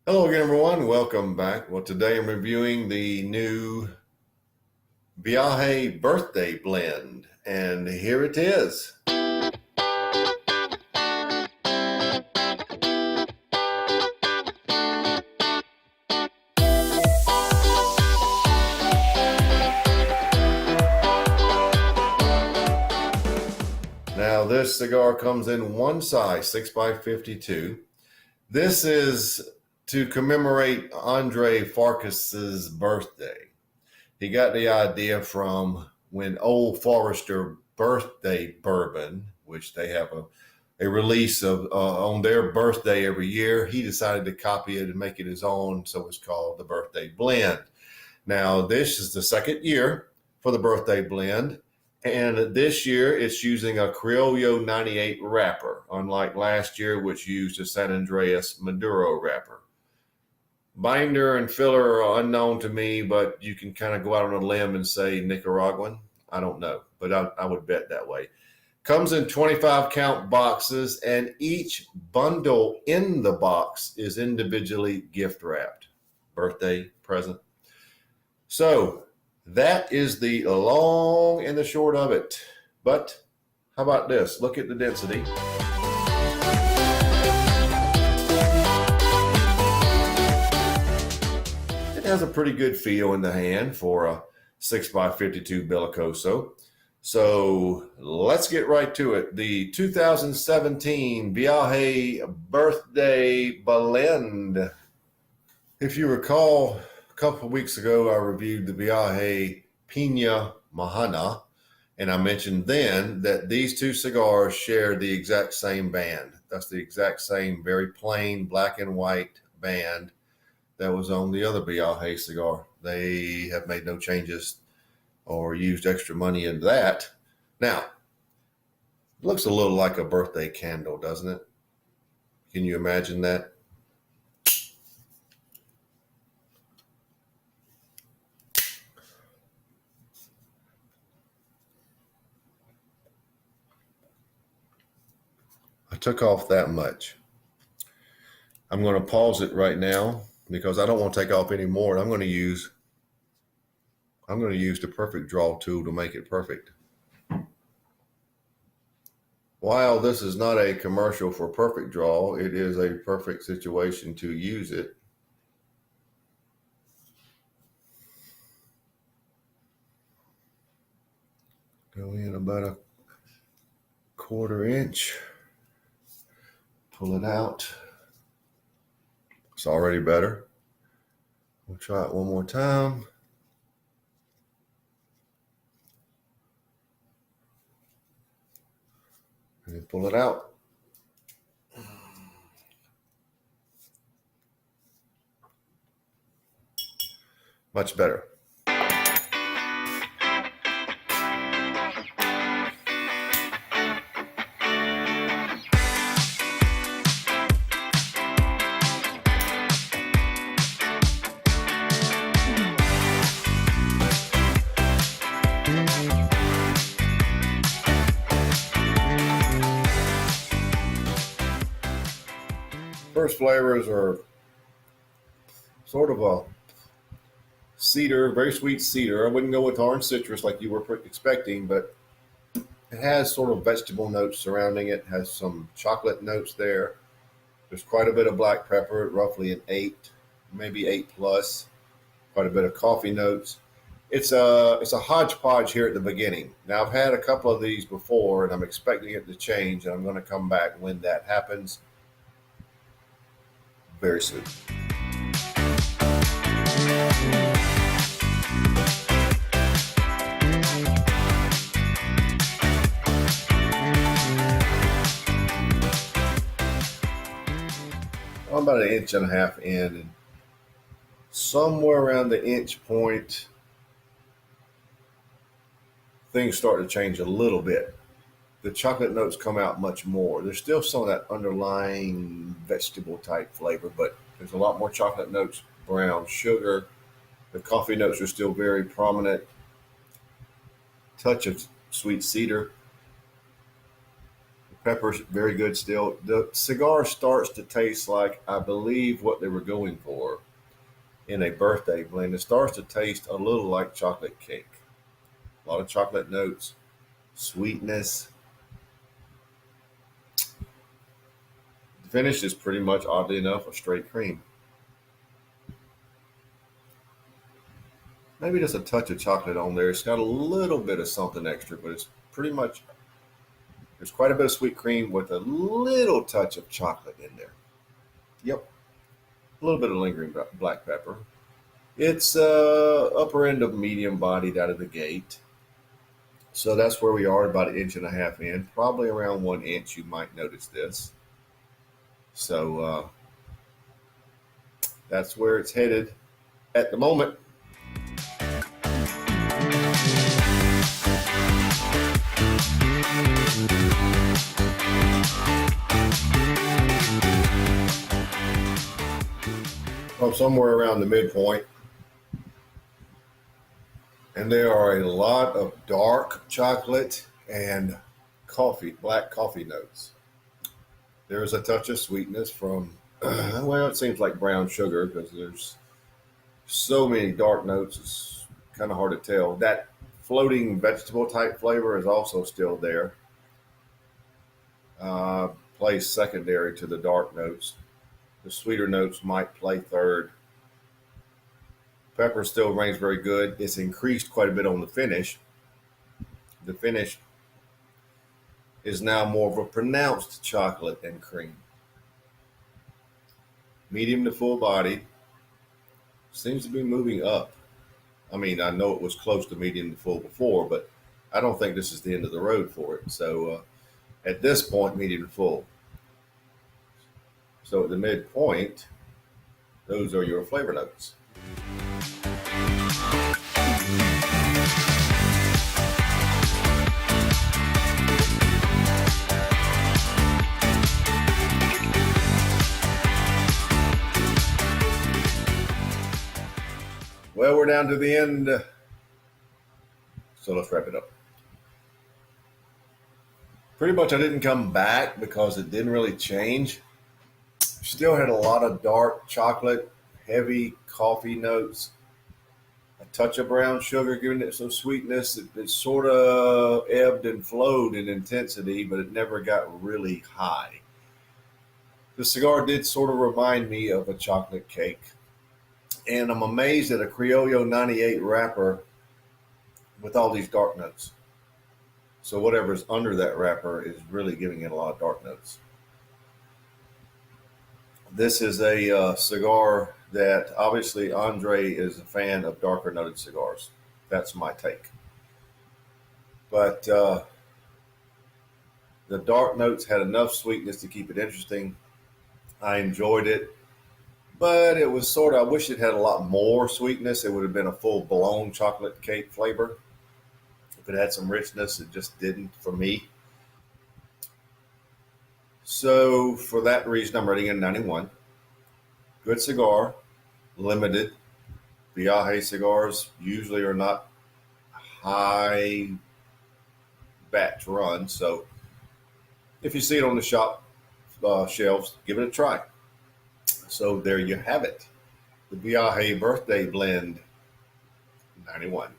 Hello again, everyone. Welcome back. Well, today I'm reviewing the new Viaje birthday blend, and here it is. Now, this cigar comes in one size, 6x52. This is to commemorate Andre Farkas's birthday. He got the idea from when Old Forester Birthday Bourbon, which they have a release of on their birthday every year. He decided to copy it and make it his own, so it's called the Birthday Blend. Now, this is the second year for the Birthday Blend, and this year it's using a Criollo 98 wrapper, unlike last year, which used a San Andreas Maduro wrapper. Binder and filler are unknown to me, but you can kind of go out on a limb and say Nicaraguan. I don't know, but I would bet that way. Comes in 25 count boxes, and each bundle in the box is individually gift wrapped. Birthday present. So that is the long and the short of it. But how about this? Look at the density. It has a pretty good feel in the hand for a 6x52 Bellicoso. So let's get right to it. The 2017 Viaje Birthday Blend. If you recall, a couple of weeks ago, I reviewed the Viaje Pina Mahana, and I mentioned then that these two cigars share the exact same band. That's the exact same very plain black and white band that was on the other Viaje cigar. They have made no changes or used extra money into that. Now, it looks a little like a birthday candle, doesn't it? Can you imagine that? I took off that much. I'm going to pause it right now because I don't want to take off any more. I'm going to use the perfect draw tool to make it perfect. While this is not a commercial for Perfect Draw, it is a perfect situation to use it. Go in about a 1/4 inch. Pull it out. It's already better. We'll try it one more time. And pull it out. Much better. First flavors are sort of a cedar, very sweet cedar. I wouldn't go with orange citrus like you were expecting, but it has sort of vegetable notes surrounding it, has some chocolate notes there. There's quite a bit of black pepper, roughly an 8, maybe 8 plus. Quite a bit of coffee notes. It's a hodgepodge here at the beginning. Now I've had a couple of these before, and I'm expecting it to change, and I'm going to come back when that happens very soon. I'm about 1.5 inches in, and somewhere around the inch point, things start to change a little bit. The chocolate notes come out much more. There's still some of that underlying vegetable type flavor, but there's a lot more chocolate notes, brown sugar. The coffee notes are still very prominent. Touch of sweet cedar. Pepper's very good still. The cigar starts to taste like, I believe, what they were going for in a birthday blend. It starts to taste a little like chocolate cake. A lot of chocolate notes, sweetness. The finish is pretty much, oddly enough, a straight cream. Maybe just a touch of chocolate on there. It's got a little bit of something extra, but it's pretty much, there's quite a bit of sweet cream with a little touch of chocolate in there. Yep, a little bit of lingering black pepper. It's upper end of medium bodied out of the gate. So that's where we are, about an inch and a half in. Probably around 1 inch, you might notice this. So that's where it's headed at the moment. Well, somewhere around the midpoint. And there are a lot of dark chocolate and coffee, black coffee notes. There's a touch of sweetness from, well, it seems like brown sugar because there's so many dark notes. It's kind of hard to tell. That floating vegetable type flavor is also still there. Plays secondary to the dark notes. The sweeter notes might play third. Pepper still remains very good. It's increased quite a bit on the finish. The finish is now more of a pronounced chocolate and cream. Medium to full body. Seems to be moving up. I mean, I know it was close to medium to full before, but I don't think this is the end of the road for it. So at this point, medium to full. So at the midpoint, those are your flavor notes. Well, we're down to the end. So let's wrap it up. Pretty much I didn't come back because it didn't really change. Still had a lot of dark chocolate, heavy coffee notes, a touch of brown sugar giving it some sweetness. It sort of ebbed and flowed in intensity, but it never got really high. The cigar did sort of remind me of a chocolate cake. And I'm amazed at a Criollo 98 wrapper with all these dark notes. So whatever's under that wrapper is really giving it a lot of dark notes. This is a cigar that obviously Andre is a fan of darker noted cigars. That's my take. But the dark notes had enough sweetness to keep it interesting. I enjoyed it. But it was sort of, I wish it had a lot more sweetness. It would have been a full-blown chocolate cake flavor. If it had some richness, it just didn't for me. So for that reason, I'm rating it 91. Good cigar, limited. Viaje cigars usually are not high batch run. So if you see it on the shop shelves, give it a try. So there you have it. The Viaje Birthday Blend 91.